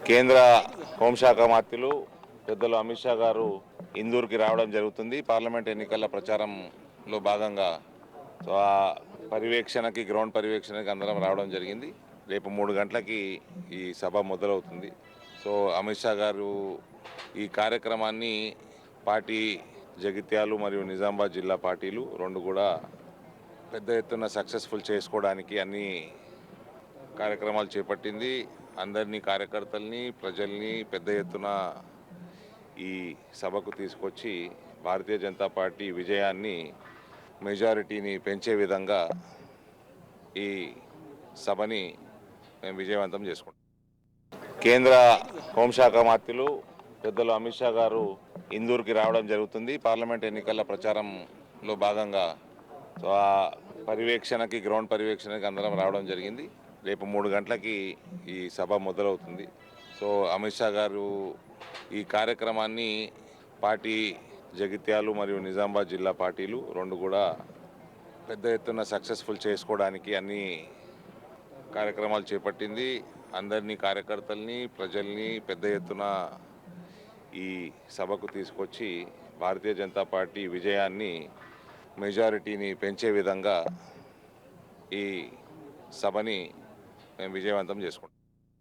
కేంద్ర హోంశాఖ మంత్రులు పెద్దలు అమిత్ షా గారు ఇందూరుకి రావడం జరుగుతుంది. పార్లమెంట్ ఎన్నికల ప్రచారంలో భాగంగా సో ఆ పర్యవేక్షణకి గ్రౌండ్ పర్యవేక్షణకి అందరం రావడం జరిగింది. రేపు 3 గంటలకి ఈ సభ మొదలవుతుంది. సో అమిత్ షా గారు ఈ కార్యక్రమాన్ని పార్టీ జగిత్యాలు మరియు నిజామాబాద్ జిల్లా పార్టీలు రెండు కూడా పెద్ద ఎత్తున సక్సెస్ఫుల్ చేసుకోవడానికి అన్ని కార్యక్రమాలు చేపట్టింది. అందరినీ కార్యకర్తల్ని ప్రజల్ని పెద్ద ఎత్తున ఈ సభకు తీసుకొచ్చి భారతీయ జనతా పార్టీ విజయాన్ని మెజారిటీని పెంచే విధంగా ఈ సభని మేము విజయవంతం చేసుకుంటాం. కేంద్ర హోంశాఖ మంత్రులు పెద్దలు అమిత్ షా గారు ఇందూరుకి రావడం జరుగుతుంది. పార్లమెంట్ ఎన్నికల ప్రచారంలో భాగంగా సో ఆ పర్యవేక్షణకి గ్రౌండ్ పర్యవేక్షణకి అందరం రావడం జరిగింది. రేపు 3 గంటలకి ఈ సభ మొదలవుతుంది. సో అమిత్ షా గారు ఈ కార్యక్రమాన్ని పార్టీ జగిత్యాలు మరియు నిజామాబాద్ జిల్లా పార్టీలు రెండు కూడా పెద్ద ఎత్తున సక్సెస్ఫుల్ చేసుకోవడానికి అన్ని కార్యక్రమాలు చేపట్టింది. అందరినీ కార్యకర్తల్ని ప్రజల్ని పెద్ద ఎత్తున ఈ సభకు తీసుకొచ్చి భారతీయ జనతా పార్టీ విజయాన్ని మెజారిటీని పెంచే విధంగా ఈ సభని మేము విజయవంతం చేసుకుంటాం.